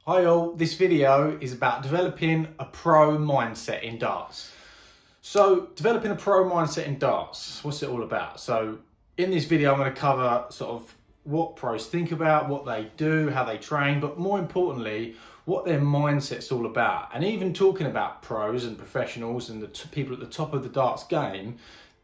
Hi all, this video is about developing a pro mindset in darts. So developing a pro mindset in darts, what's it all about? So in this video I'm going to cover sort of what pros think about, what they do, how they train, but more importantly what their mindset's all about. And even talking about pros and professionals and the people at the top of the darts game,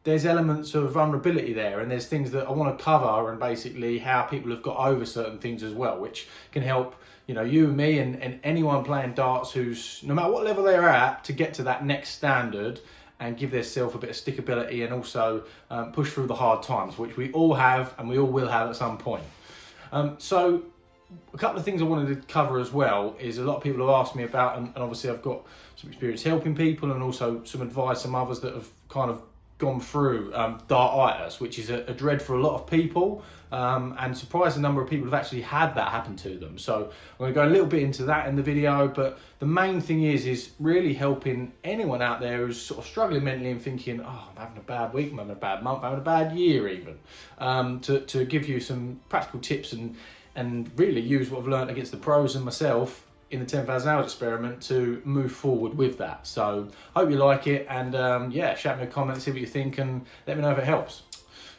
there's elements of vulnerability there, and there's things that I want to cover, and basically how people have got over certain things as well, which can help you and me and anyone playing darts who's, no matter what level they're at, to get to that next standard and give themselves a bit of stickability, and also push through the hard times, which we all have and we all will have at some point. So a couple of things I wanted to cover as well is a lot of people have asked me about, and obviously I've got some experience helping people, and also some advice from others that have kind of gone through Dartitis, which is a dread for a lot of people, and surprised the number of people have actually had that happen to them. So I'm going to go a little bit into that in the video, but the main thing is really helping anyone out there who's sort of struggling mentally and thinking, oh, I'm having a bad week, I'm having a bad month, I'm having a bad year even, to give you some practical tips and really use what I've learned against the pros and myself in the 10,000 hours experiment to move forward with that. So hope you like it, and yeah, shout me a comment, see what you think, and let me know if it helps.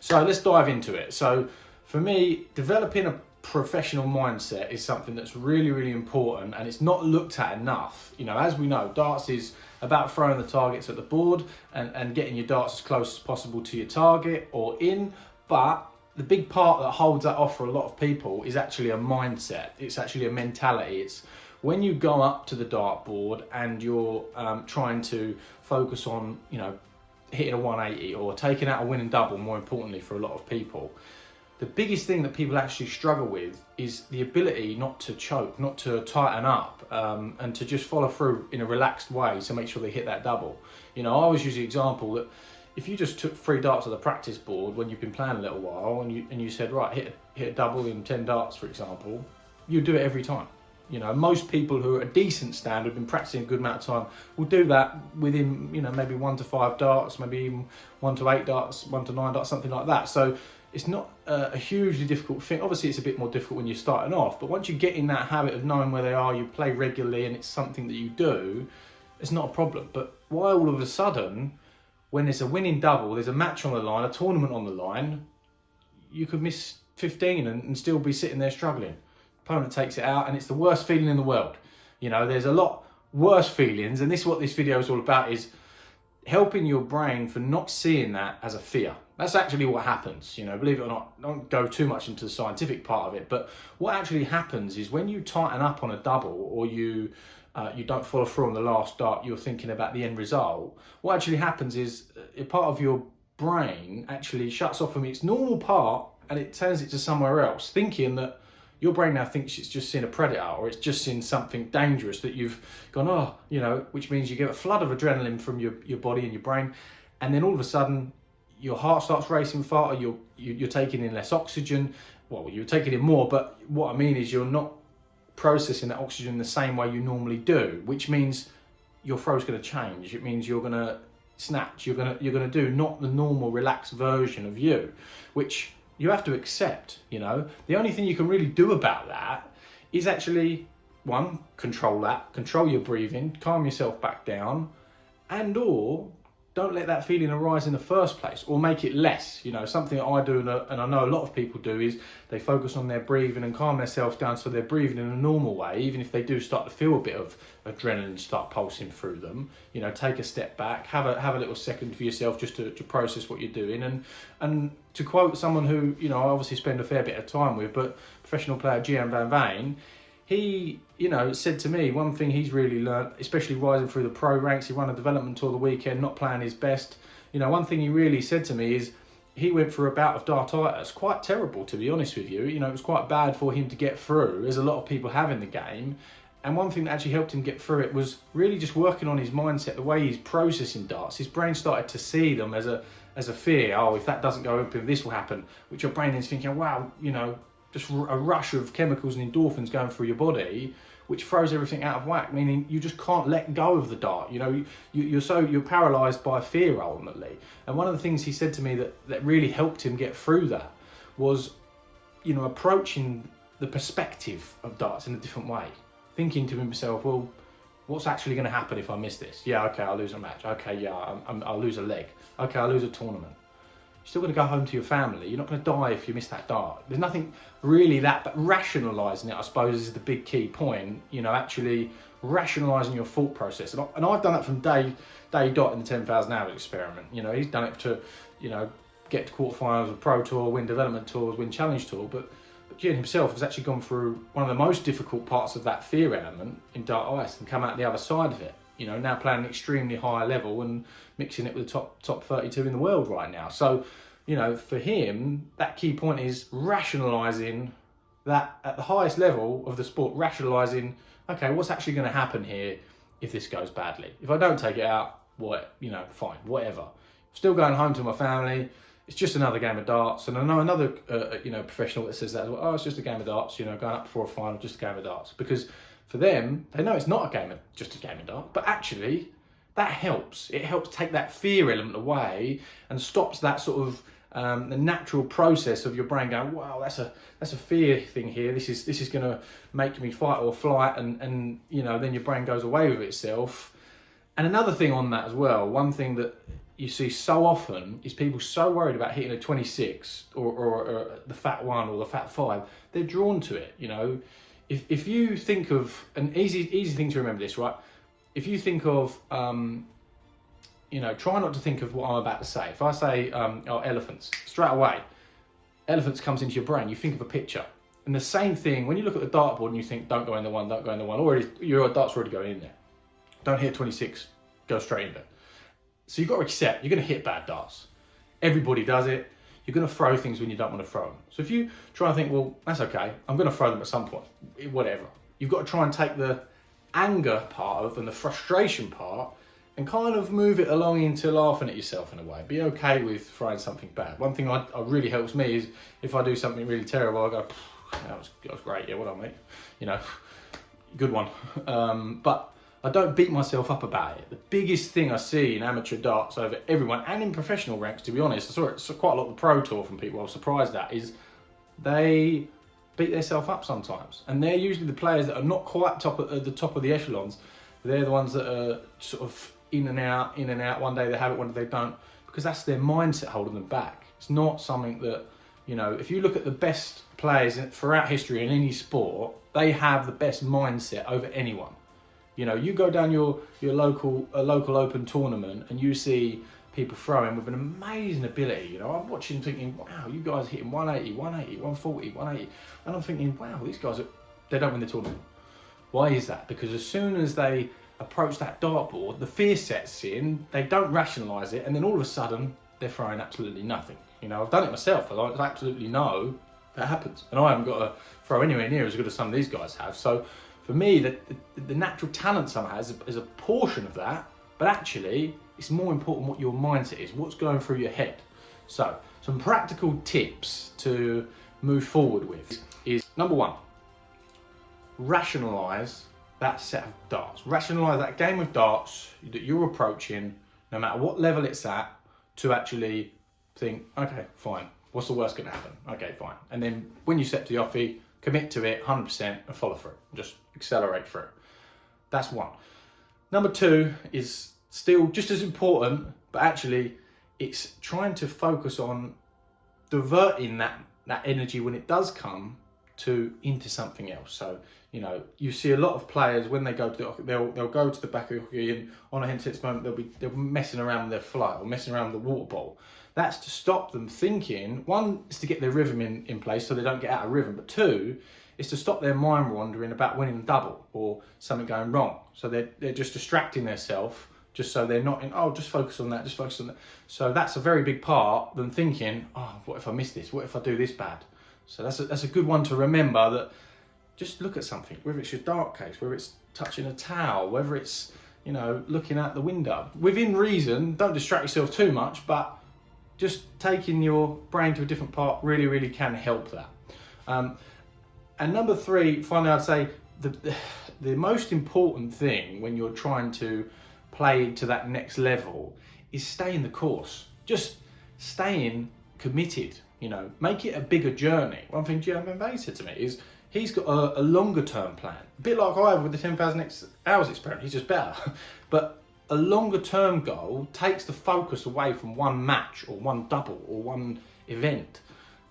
So let's dive into it. So for me, developing a professional mindset is something that's really important, and it's not looked at enough. As we know, darts is about throwing the targets at the board and getting your darts as close as possible to your target or in, but the big part that holds that off for a lot of people is actually a mindset. It's actually a mentality. It's when you go up to the dartboard and you're trying to focus on, hitting a 180 or taking out a winning double, more importantly for a lot of people, the biggest thing that people actually struggle with is the ability not to choke, not to tighten up, and to just follow through in a relaxed way to make sure they hit that double. I always use the example that if you just took 3 darts at the practice board when you've been playing a little while, and you said, right, hit a double in 10 darts, for example, you'd do it every time. Most people who are a decent standard, been practicing a good amount of time, will do that within, maybe 1 to 5 darts, maybe even 1 to 8 darts, 1 to 9 darts, something like that. So it's not a hugely difficult thing. Obviously, it's a bit more difficult when you're starting off, but once you get in that habit of knowing where they are, you play regularly, and it's something that you do, it's not a problem. But why all of a sudden, when there's a winning double, there's a match on the line, a tournament on the line, you could miss 15 and still be sitting there struggling. Opponent takes it out, and it's the worst feeling in the world. There's a lot worse feelings, and this is what this video is all about, is helping your brain for not seeing that as a fear. That's actually what happens, believe it or not. Don't go too much into the scientific part of it, but what actually happens is when you tighten up on a double, or you don't follow through on the last dart, you're thinking about the end result. What actually happens is a part of your brain actually shuts off from its normal part, and it turns it to somewhere else, thinking that your brain now thinks it's just seen a predator, or it's just seen something dangerous that you've gone, which means you get a flood of adrenaline from your body and your brain, and then all of a sudden your heart starts racing faster, you're taking in less oxygen. Well, you're taking in more, but what I mean is you're not processing that oxygen the same way you normally do, which means your throw's going to change. It means you're going to snatch, you're going to do not the normal relaxed version of you, which you have to accept. The only thing you can really do about that is actually, one, control your breathing, calm yourself back down, and or don't let that feeling arise in the first place, or make it less. Something that I do, and I know a lot of people do, is they focus on their breathing and calm themselves down so they're breathing in a normal way, even if they do start to feel a bit of adrenaline start pulsing through them. Take a step back, have a little second for yourself just to process what you're doing. And to quote someone who, I obviously spend a fair bit of time with, but professional player Gian Van Veen, he, said to me, one thing he's really learned, especially rising through the pro ranks, he ran a development tour the weekend, not playing his best. One thing he really said to me is he went through a bout of Dartitis, quite terrible, to be honest with you. It was quite bad for him to get through, as a lot of people have in the game. And one thing that actually helped him get through it was really just working on his mindset, the way he's processing darts. His brain started to see them as a fear. Oh, if that doesn't go open, this will happen. Which your brain is thinking, wow, just a rush of chemicals and endorphins going through your body, which throws everything out of whack, meaning you just can't let go of the dart. You're paralyzed by fear ultimately. And one of the things he said to me that really helped him get through that was, approaching the perspective of darts in a different way. thinking to himself, well, what's actually going to happen if I miss this? Yeah, okay, I'll lose a match. Okay, yeah, I'll lose a leg. Okay, I'll lose a tournament. You're still going to go home to your family. You're not going to die if you miss that dart. There's nothing really that, but rationalising it, I suppose, is the big key point. You know, actually rationalising your thought process. And I've done that from Dave Dot in the 10,000 hours experiment. You know, he's done it to, you know, get to quarterfinals of Pro Tour, win development tours, win Challenge Tour. But Gian himself has actually gone through one of the most difficult parts of that fear element in Dartitis and come out the other side of it. You know, now playing an extremely high level and mixing it with the top 32 in the world right now. So, you know, for him, that key point is rationalising that at the highest level of the sport, rationalising, okay, what's actually going to happen here if this goes badly? If I don't take it out, what, you know, fine, whatever. I'm still going home to my family. It's just another game of darts. And I know another, you know, professional that says that as well. Oh, it's just a game of darts, you know, going up for a final, just a game of darts. Because for them, they know it's not just a game of darts, but actually that helps. It helps take that fear element away and stops that sort of the natural process of your brain going, wow, that's a fear thing here. This is going to make me fight or flight, and you know, then your brain goes away with itself. And another thing on that as well, one thing that you see so often is people so worried about hitting a 26 or the fat 1 or the fat 5, they're drawn to it. You know, if you think of an easy thing to remember this, right? If you think of you know, try not to think of what I'm about to say. If I say, oh, elephants, straight away, elephants comes into your brain, you think of a picture. And the same thing, when you look at the dartboard and you think, don't go in the one, don't go in the one, already, your dart's already going in there. Don't hit 26, go straight into it. So you've got to accept, you're going to hit bad darts. Everybody does it. You're going to throw things when you don't want to throw them. So if you try and think, well, that's okay, I'm going to throw them at some point, whatever. You've got to try and take the anger part of and the frustration part and kind of move it along into laughing at yourself in a way. Be okay with throwing something bad. One thing that really helps me is if I do something really terrible, I go, that was great, yeah, well done, mate. You know, good one. But I don't beat myself up about it. The biggest thing I see in amateur darts over everyone, and in professional ranks, to be honest, I saw it quite a lot of the Pro Tour from people I was surprised at, is they beat themselves up sometimes. And they're usually the players that are not quite at the top of the echelons. They're the ones that are sort of in and out. One day they have it, one day they don't, because that's their mindset holding them back. It's not something that, you know, if you look at the best players throughout history in any sport, they have the best mindset over anyone. You know, you go down your local open tournament and you see people throwing with an amazing ability. You know, I'm watching thinking, wow, you guys hitting 180, 180, 140, 180. And I'm thinking, wow, these guys, they don't win the tournament. Why is that? Because as soon as they approach that dartboard, the fear sets in, they don't rationalise it, and then all of a sudden, they're throwing absolutely nothing. You know, I've done it myself, I absolutely know that happens. And I haven't got to throw anywhere near as good as some of these guys have. So for me, the natural talent someone has is a portion of that, but actually, it's more important what your mindset is, what's going through your head. So, some practical tips to move forward with is, number one, rationalise that set of darts. Rationalise that game of darts that you're approaching, no matter what level it's at, to actually think, okay, fine, what's the worst going to happen? Okay, fine. And then when you set to the offie, commit to it 100% and follow through. Just accelerate through. That's one. Number two is still just as important, but actually it's trying to focus on diverting that energy when it does come into something else. So, you know, you see a lot of players when they go to the, they'll go to the back of the hockey, and on a hen's moment they'll be messing around with their flight or messing around with the water bowl. That's to stop them thinking. One is to get their rhythm in place so they don't get out of rhythm, but two is to stop their mind wandering about winning the double or something going wrong. So they're just distracting themselves, just so they're not in, oh, just focus on that, just focus on that. So that's a very big part than thinking, oh, what if I miss this? What if I do this bad? So that's a good one to remember, that just look at something, whether it's your dart case, whether it's touching a towel, whether it's, you know, looking out the window. Within reason, don't distract yourself too much, but just taking your brain to a different part really, really can help that. And number three, finally, I'd say the most important thing when you're trying to play to that next level is staying the course. Just staying committed, you know, make it a bigger journey. One thing Gian said to me is He's got a longer term plan, a bit like I have with the 10,000 hours experiment. He's just better. But a longer term goal takes the focus away from one match or one double or one event.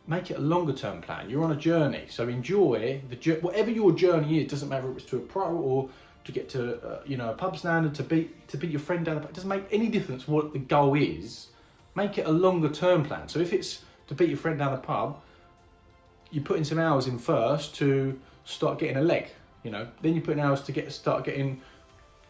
Make it a longer term plan. You're on a journey, so enjoy whatever your journey is. Doesn't matter if it's to a pro or to get to a pub standard, to beat your friend down the pub. It doesn't make any difference what the goal is. Make it a longer term plan. So if it's to beat your friend down the pub, you put in some hours in first to start getting a leg. Then you put in hours to start getting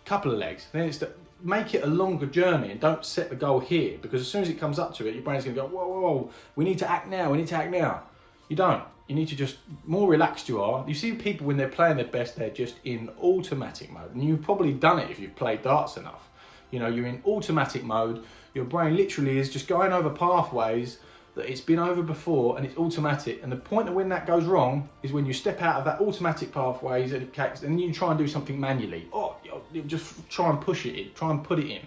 a couple of legs. Then it's make it a longer journey, and don't set the goal here, because as soon as it comes up to it, your brain's going to go, whoa, we need to act now. You don't. You need to just, more relaxed you are. You see people when they're playing their best, they're just in automatic mode. And you've probably done it if you've played darts enough. You're in automatic mode. Your brain literally is just going over pathways that it's been over before, and it's automatic. And the point of when that goes wrong is when you step out of that automatic pathways and you try and do something manually. You just try and push it in, try and put it in.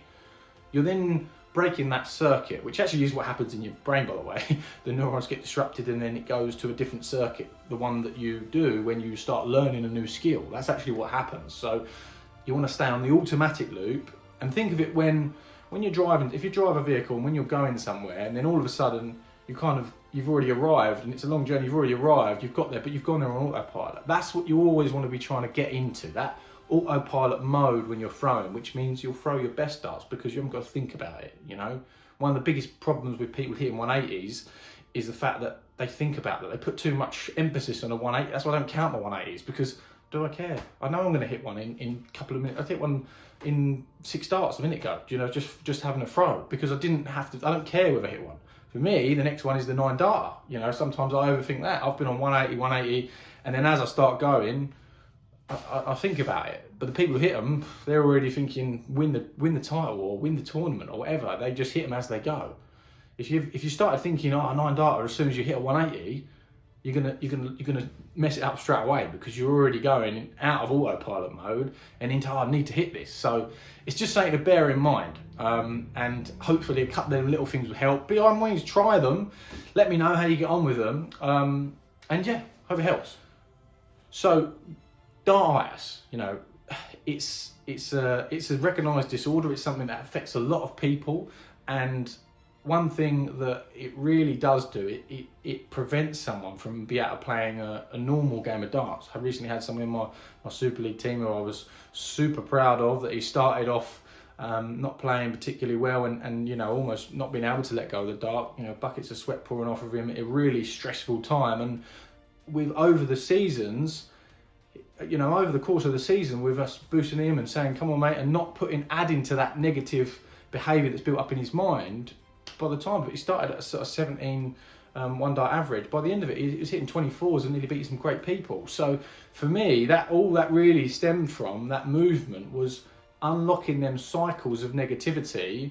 You're then breaking that circuit, which actually is what happens in your brain, by the way. The neurons get disrupted and then it goes to a different circuit, the one that you do when you start learning a new skill. That's actually what happens. So you want to stay on the automatic loop, and think of it when you're driving. If you drive a vehicle and when you're going somewhere, and then all of a sudden you've already arrived, and it's a long journey, you've already arrived, you've got there, but you've gone there on autopilot. That's what you always want to be trying to get into, that autopilot mode when you're throwing, which means you'll throw your best darts because you haven't got to think about it. One of the biggest problems with people hitting 180s is the fact that they think about that. They put too much emphasis on a 180. That's why I don't count my 180s, because do I care? I know I'm going to hit one in a couple of minutes. I hit one in 6 darts a minute ago, just having a throw, because I don't care whether I hit one. For me, the next one is the 9 darter. Sometimes I overthink that. I've been on 180, and then as I start going, I think about it. But the people who hit them, they're already thinking win the title or win the tournament or whatever. They just hit them as they go. If you started thinking, 9 darter as soon as you hit a 180, you're gonna mess it up straight away, because you're already going out of autopilot mode and into I need to hit this. So it's just something to bear in mind, and hopefully a couple of little things will help. Be on ways, try them. Let me know how you get on with them, and yeah, hope it helps. So Dartitis, it's a recognised disorder. It's something that affects a lot of people, and one thing that it really does do, it prevents someone from being able to playing a normal game of darts. I recently had someone in my Super League team who I was super proud of, that he started off not playing particularly well and almost not being able to let go of the dart, buckets of sweat pouring off of him, a really stressful time. And over the course of the season, with us boosting him and saying, come on mate, and not adding to that negative behaviour that's built up in his mind, by the time that he started at a sort of 17 one dart average, by the end of it he was hitting 24s and nearly beating some great people. So for me, all that really stemmed from that movement was unlocking them cycles of negativity,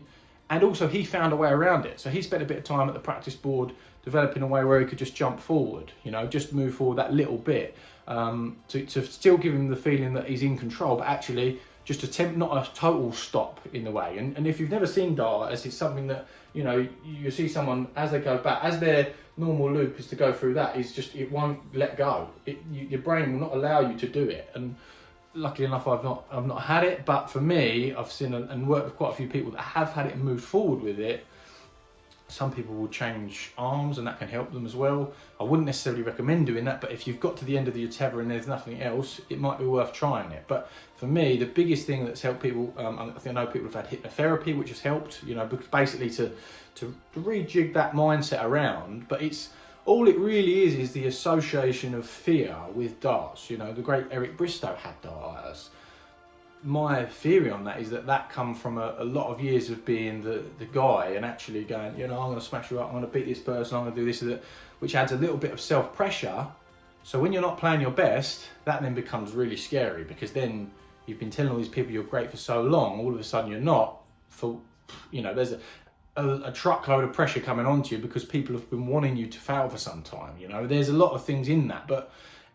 and also he found a way around it. So he spent a bit of time at the practice board developing a way where he could just jump forward, just move forward that little bit, to still give him the feeling that he's in control, but actually just attempt not a total stop in the way. And if you've never seen Dartitis, it's something that you see someone as they go back, as their normal loop is to go through that, it won't let go. Your brain will not allow you to do it. And luckily enough, I've not had it, but for me, I've seen and worked with quite a few people that have had it and moved forward with it. Some people will change arms, and that can help them as well. I wouldn't necessarily recommend doing that, but if you've got to the end of your tether and there's nothing else, it might be worth trying it. But for me, the biggest thing that's helped people, I think I know people have had hypnotherapy, which has helped, basically to rejig that mindset around. But all it really is the association of fear with darts. The great Eric Bristow had Dartitis. My theory on that is that come from a lot of years of being the guy and actually going, I'm going to smash you up, I'm going to beat this person, I'm going to do this and that, which adds a little bit of self-pressure. So when you're not playing your best, that then becomes really scary, because then you've been telling all these people you're great for so long, all of a sudden you're not. There's a truckload of pressure coming onto you because people have been wanting you to fail for some time. There's a lot of things in that, but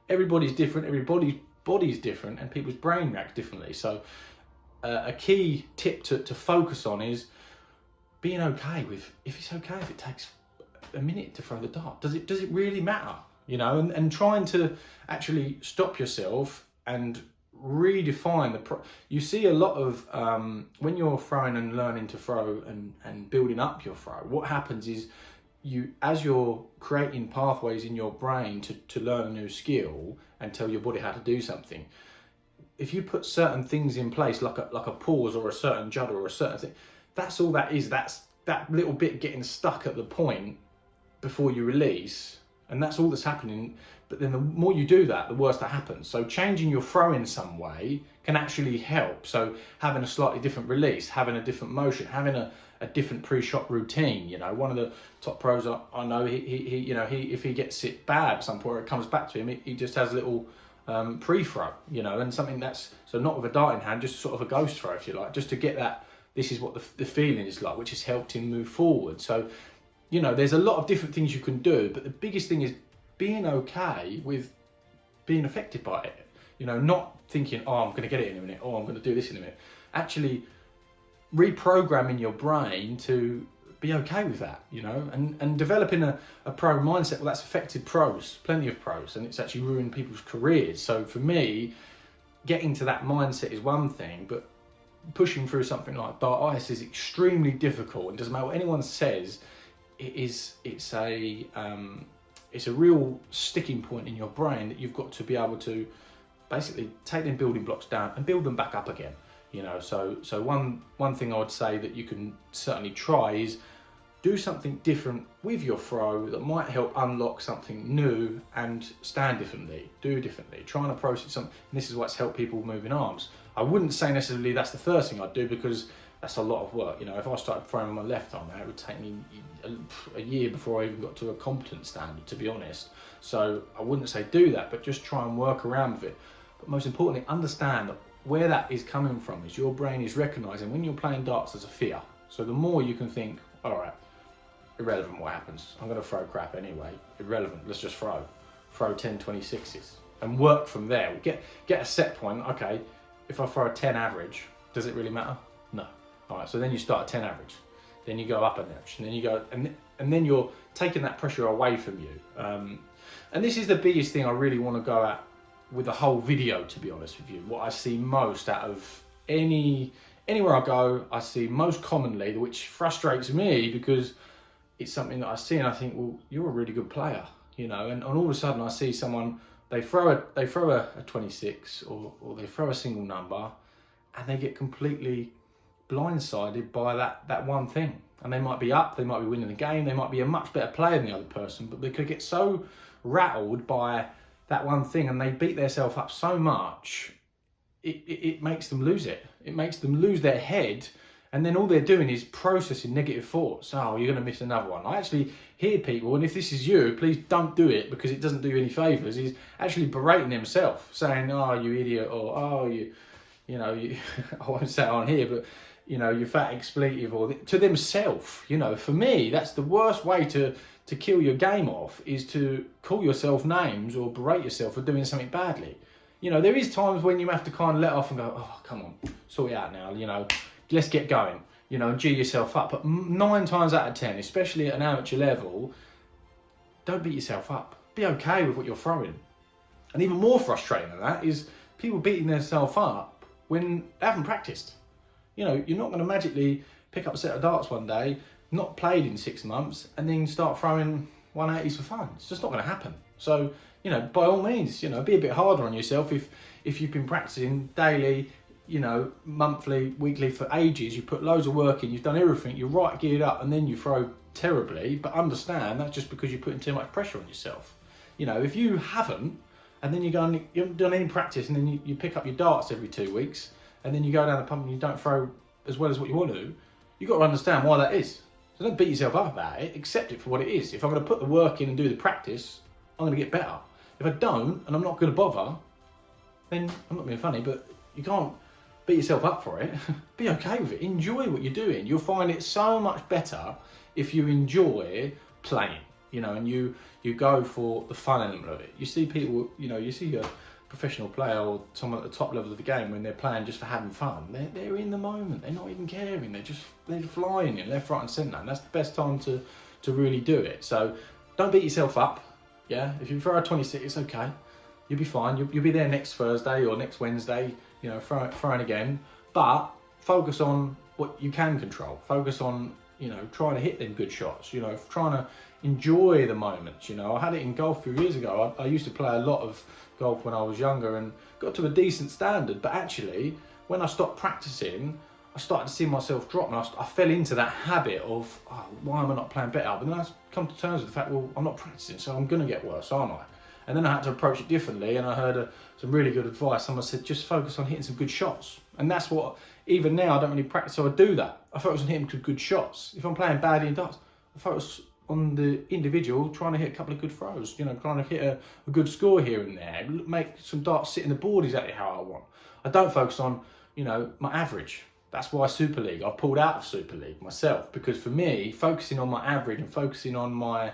everybody's different, everybody's body's different, and people's brain react differently. So a key tip to focus on is being okay with, if it takes a minute to throw the dart. Does it really matter? you know, and trying to actually stop yourself and redefine you see a lot of when you're throwing and learning to throw and building up your throw, what happens is as you're creating pathways in your brain to learn a new skill and tell your body how to do something, if you put certain things in place, like a pause or a certain judder or a certain thing, that's all that is. That's that little bit getting stuck at the point before you release, and that's all that's happening. But then the more you do that, the worse that happens. So changing your throw in some way can actually help. So having a slightly different release, having a different motion, having a different pre-shot routine. You know, one of the top pros I know, he if he gets it bad at some point, or it comes back to him, he just has a little pre-throw, you know, and something that's, so not with a dart in hand, just sort of a ghost throw, if you like, just to get that, this is what the feeling is like, which has helped him move forward. So, you know, there's a lot of different things you can do, but the biggest thing is being okay with being affected by it. You know, not thinking, oh, I'm going to get it in a minute, oh, I'm going to do this in a minute. Actually reprogramming your brain to be okay with that, you know, and developing a pro mindset. Well, that's affected pros, plenty of pros, and it's actually ruined people's careers. So for me, getting to that mindset is one thing, but pushing through something like Dartitis is extremely difficult, and doesn't matter what anyone says, it's a real sticking point in your brain that you've got to be able to basically take them building blocks down and build them back up again. You know, so one thing I would say that you can certainly try is do something different with your throw that might help unlock something new and stand differently, do differently, try and approach it something. And this is what's helped people moving arms. I wouldn't say necessarily that's the first thing I'd do, because that's a lot of work. You know, if I started throwing on my left arm, it would take me a year before I even got to a competent standard, to be honest. So I wouldn't say do that, but just try and work around with it. But most importantly, understand where that is coming from. Is your brain is recognizing when you're playing darts as a fear. So the more you can think, all right, irrelevant what happens, I'm going to throw crap anyway, irrelevant, let's just throw 10 26s and work from there. Get a set point. Okay, if I throw a 10 average, does it really matter? No. All right, so then you start at 10 average, then you go up a notch, and then you go, and then you're taking that pressure away from you. And this is the biggest thing I really want to go at with the whole video, to be honest with you. What I see most out of anywhere I go, I see most commonly, which frustrates me because it's something that I see and I think, well, you're a really good player, you know, and all of a sudden I see someone, they throw a 26 or they throw a single number, and they get completely blindsided by that one thing. And they might be up, they might be winning the game, they might be a much better player than the other person, but they could get so rattled by that one thing, and they beat themselves up so much, it makes them lose it. It makes them lose their head, and then all they're doing is processing negative thoughts. Oh, you're going to miss another one. I actually hear people, and if this is you, please don't do it, because it doesn't do you any favours, is actually berating themselves, saying, oh, you idiot, or oh, you know, I won't say it on here, but you know, you fat expletive, or to themselves. You know, for me, that's the worst way to kill your game off, is to call yourself names or berate yourself for doing something badly. You know, there is times when you have to kind of let off and go, oh, come on, sort it out now, you know, let's get going, you know, and G yourself up. But 9 times out of 10, especially at an amateur level, don't beat yourself up. Be okay with what you're throwing. And even more frustrating than that is people beating themselves up when they haven't practiced. You know, you're not going to magically pick up a set of darts one day, not played in 6 months, and then start throwing 180s for fun. It's just not going to happen. So, you know, by all means, you know, be a bit harder on yourself. If you've been practicing daily, you know, monthly, weekly for ages, you put loads of work in, you've done everything, you're right geared up, and then you throw terribly, but understand that's just because you're putting too much pressure on yourself. You know, if you haven't, and then you go and you haven't done any practice, and then you pick up your darts every 2 weeks, and then you go down the pump and you don't throw as well as what you want to, you've got to understand why that is. So don't beat yourself up about it, accept it for what it is. If I'm going to put the work in and do the practice, I'm going to get better. If I don't, and I'm not going to bother, then I'm not being funny, but you can't beat yourself up for it. Be okay with it. Enjoy what you're doing. You'll find it so much better if you enjoy playing, you know, and you go for the fun element of it. You see people, you know, you see a professional player or someone at the top level of the game when they're playing just for having fun. They're in the moment. They're not even caring. They're flying in left, right, and centre. And that's the best time to really do it. So don't beat yourself up. yeah? If you throw a 26, it's okay. You'll be fine. You'll be there next Thursday or next Wednesday, you know, throwing again. But focus on what you can control. Focus on, you know, trying to hit them good shots, you know, trying to enjoy the moments, you know. I had it in golf a few years ago. I used to play a lot of golf when I was younger and got to a decent standard. But actually, when I stopped practicing, I started to see myself drop, and I fell into that habit of, oh, why am I not playing better? But then I come to terms with the fact, well, I'm not practicing, so I'm going to get worse, aren't I? And then I had to approach it differently, and I heard some really good advice. Someone said, just focus on hitting some good shots. And that's what, even now, I don't really practice, so I do that. I focus on hitting good shots. If I'm playing badly in darts, I focus on the individual, trying to hit a couple of good throws, you know, trying to hit a good score here and there, make some darts sit in the board exactly how I want. I don't focus on, you know, my average. That's why Super League, I've pulled out of Super League myself, because for me, focusing on my average and focusing on my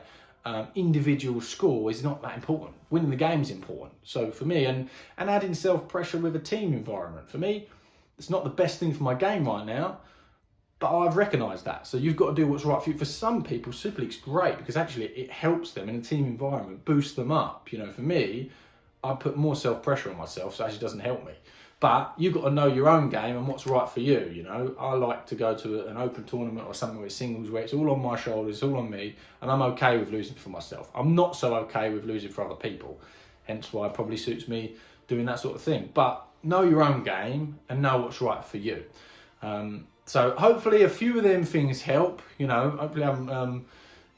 individual score is not that important. Winning the game is important. So for me, and adding self-pressure with a team environment, for me, it's not the best thing for my game right now, but I've recognised that. So you've got to do what's right for you. For some people, Super League's great because actually it helps them in a team environment, boosts them up. You know, for me, I put more self-pressure on myself, so it actually doesn't help me. But you've got to know your own game and what's right for you, you know. I like to go to an open tournament or something with singles where it's all on my shoulders, it's all on me, and I'm okay with losing for myself. I'm not so okay with losing for other people, hence why it probably suits me doing that sort of thing. But know your own game and know what's right for you. So hopefully a few of them things help, you know. Hopefully I'm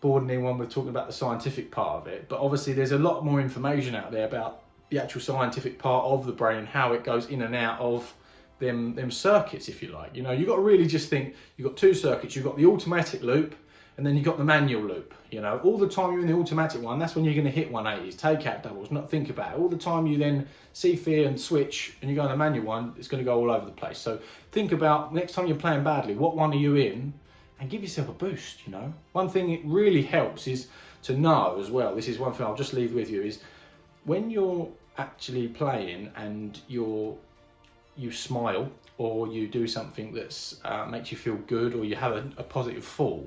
boring anyone with talking about the scientific part of it, but obviously there's a lot more information out there about the actual scientific part of the brain and how it goes in and out of them circuits, if you like. You know, you've got to really just think, you've got two circuits. You've got the automatic loop and then you've got the manual loop. You know, all the time you're in the automatic one, that's when you're going to hit 180s, take out doubles, not think about it. All the time you then see fear and switch and you go in the manual one, it's going to go all over the place. So think about next time you're playing badly, what one are you in, and give yourself a boost, you know. One thing it really helps is to know as well, this is one thing I'll just leave with you, is when you're actually playing and you smile or you do something that's makes you feel good, or you have a positive fall,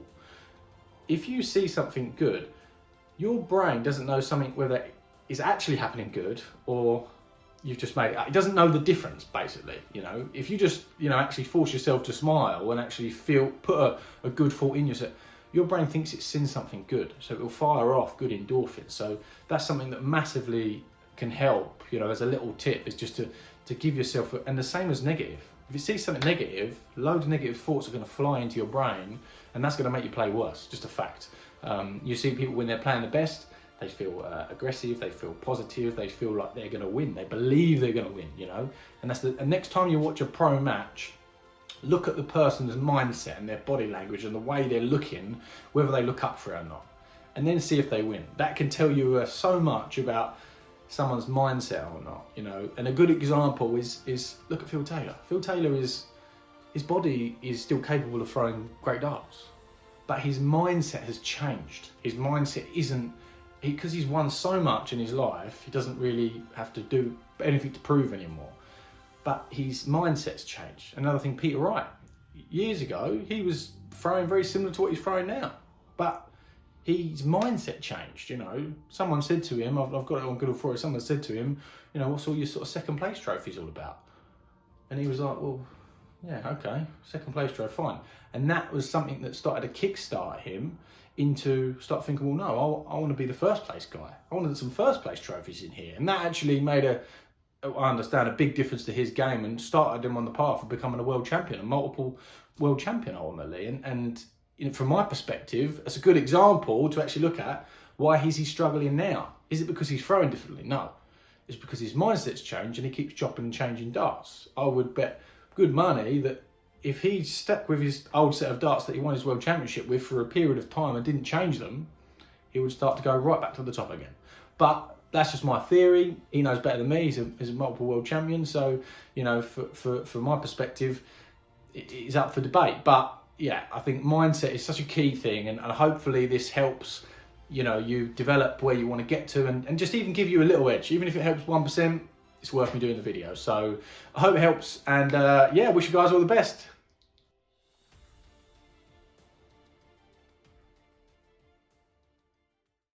if you see something good, your brain doesn't know something whether it's actually happening good or you've just made it up. It doesn't know the difference, basically. You know, if you just, you know, actually force yourself to smile and actually put a good thought in yourself, your brain thinks it's seen something good, so it will fire off good endorphins. So that's something that massively can help, you know, as a little tip, is just to give yourself, and the same as negative. If you see something negative, loads of negative thoughts are going to fly into your brain, and that's going to make you play worse, just a fact. You see people when they're playing the best, they feel aggressive, they feel positive, they feel like they're going to win, they believe they're going to win, you know. And and next time you watch a pro match, look at the person's mindset and their body language and the way they're looking, whether they look up for it or not, and then see if they win. That can tell you so much about someone's mindset or not, you know. And a good example is look at Phil Taylor. Phil Taylor his body is still capable of throwing great darts, but his mindset has changed. His mindset isn't, because he's won so much in his life, he doesn't really have to do anything to prove anymore. But his mindset's changed. Another thing, Peter Wright, years ago, he was throwing very similar to what he's throwing now, but his mindset changed, you know. Someone said to him, I've got it on good authority, someone said to him, you know, what's all your sort of second place trophies all about? And he was like, well, yeah, okay, second place trophy, fine. And that was something that started to kickstart him into start thinking, well, no, I want to be the first place guy. I wanted some first place trophies in here. And that actually made I understand, a big difference to his game, and started him on the path of becoming a world champion, a multiple world champion ultimately. And you know, from my perspective, it's a good example to actually look at. Why is he struggling now? Is it because he's throwing differently? No. It's because his mindset's changed and he keeps chopping and changing darts. I would bet good money that if he stuck with his old set of darts that he won his world championship with for a period of time and didn't change them, he would start to go right back to the top again. But that's just my theory. He knows better than me. He's a multiple world champion. So, you know, for my perspective, it's up for debate. But yeah, I think mindset is such a key thing, and hopefully this helps, you know, you develop where you want to get to, and just even give you a little edge. Even if it helps 1%, it's worth me doing the video. So I hope it helps, and yeah, wish you guys all the best.